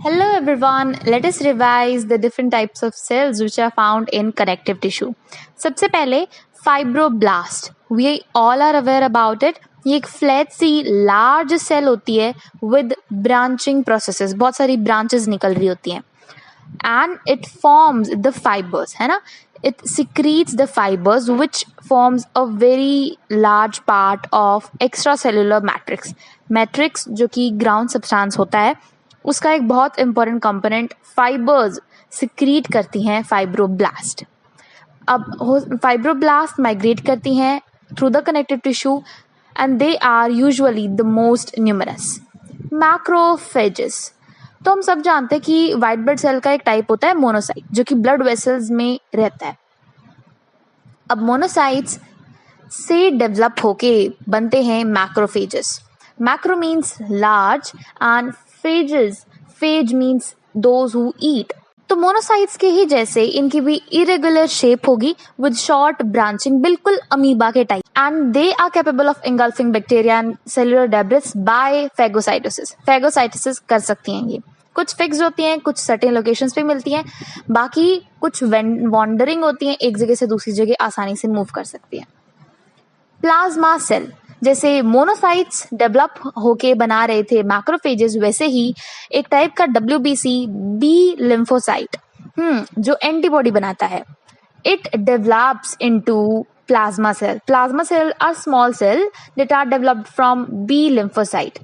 Hello everyone, let us revise the different types of cells which are found in connective tissue. सबसे पहले fibroblast, we all are aware about it. ये एक flat सी large cell होती है with branching processes, बहुत सारी branches निकल रही होती हैं and it forms the fibres, है ना. It secretes the fibers which forms a very large part of extracellular matrix. Matrix जो कि ग्राउंड सब्सटेंस होता है, उसका एक बहुत इंपॉर्टेंट कंपोनेंट फाइबर्स सिक्रीट करती हैं फाइब्रोब्लास्ट. अब फाइब्रोब्लास्ट माइग्रेट करती हैं through the connective tissue and they are usually the most numerous. Macrophages, तो हम सब जानते हैं कि वाइट ब्लड सेल का एक टाइप होता है मोनोसाइट, जो कि ब्लड वेसल्स में रहता है. अब मोनोसाइट्स से डेवलप होके बनते हैं macrophages. Macro means large and phage means those who eat. तो मोनोसाइट्स के ही जैसे इनकी भी इरेगुलर शेप होगी विद शॉर्ट ब्रांचिंग, बिल्कुल अमीबा के type. And they are capable of engulfing bacteria and cellular debris by phagocytosis. Phagocytosis कर सकती हैं. ये कुछ फिक्स होती हैं, कुछ सर्टेन लोकेशंस पे मिलती हैं, बाकी कुछ वॉन्डरिंग होती हैं, एक जगह से दूसरी जगह आसानी से मूव कर सकती हैं. प्लाज्मा सेल, जैसे मोनोसाइट्स डेवलप होके बना रहे थे मैक्रोफेजेस, वैसे ही एक टाइप का WBC बी लिम्फोसाइट जो एंटीबॉडी बनाता है, it develops into plasma cell. Plasma cell are small cell that are developed from B lymphocyte.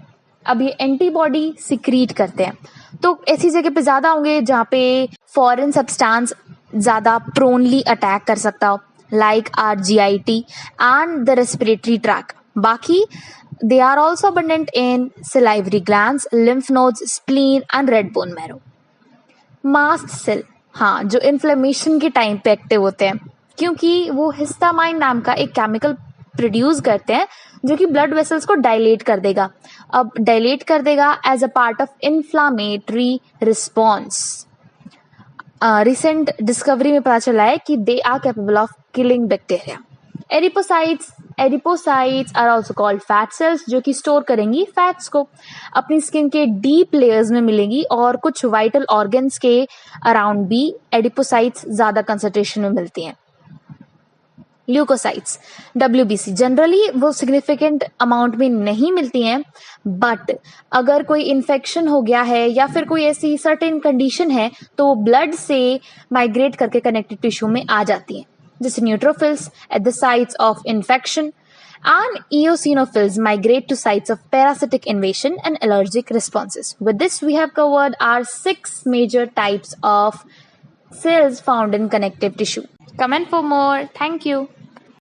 अब ये एंटीबॉडी सिक्रीट करते हैं, तो ऐसी जगह पे ज्यादा होंगे जहाँ पे फॉरेन सब्सटेंस ज्यादा प्रोनली अटैक कर सकता हो, like RGIT and the respiratory tract. बाकी they are also abundant in salivary glands, lymph nodes, spleen and red bone marrow. Mast cell, हाँ, जो इन्फ्लेमेशन के टाइम पे एक्टिव होते हैं, क्योंकि वो हिस्टामाइन नाम का एक केमिकल प्रोड्यूस करते हैं जो कि ब्लड वेसल्स को डायलेट कर देगा. अब डायलेट कर देगा as a part of inflammatory response. Recent discovery में पता चला है कि they are capable of killing bacteria. Adipocytes are also called fat cells, जो कि स्टोर करेंगी फैट्स को, अपनी स्किन के डीप लेयर्स में मिलेंगी और कुछ वाइटल ऑर्गन्स के अराउंड भी एडिपोसाइट्स ज्यादा कंसंट्रेशन में मिलती हैं. ल्यूकोसाइट्स, WBC, जनरली वो सिग्निफिकेंट अमाउंट में नहीं मिलती हैं, बट अगर कोई इन्फेक्शन हो गया है या फिर कोई ऐसी सर्टेन कंडीशन है तो वो ब्लड से माइग्रेट करके कनेक्टिव टिश्यू में आ जाती हैं, जैसे neutrophils at the sites of infection and eosinophils migrate to sites of parasitic invasion and allergic responses. With this, we have covered our 6 major types of cells found in connective tissue. Comment for more. Thank you.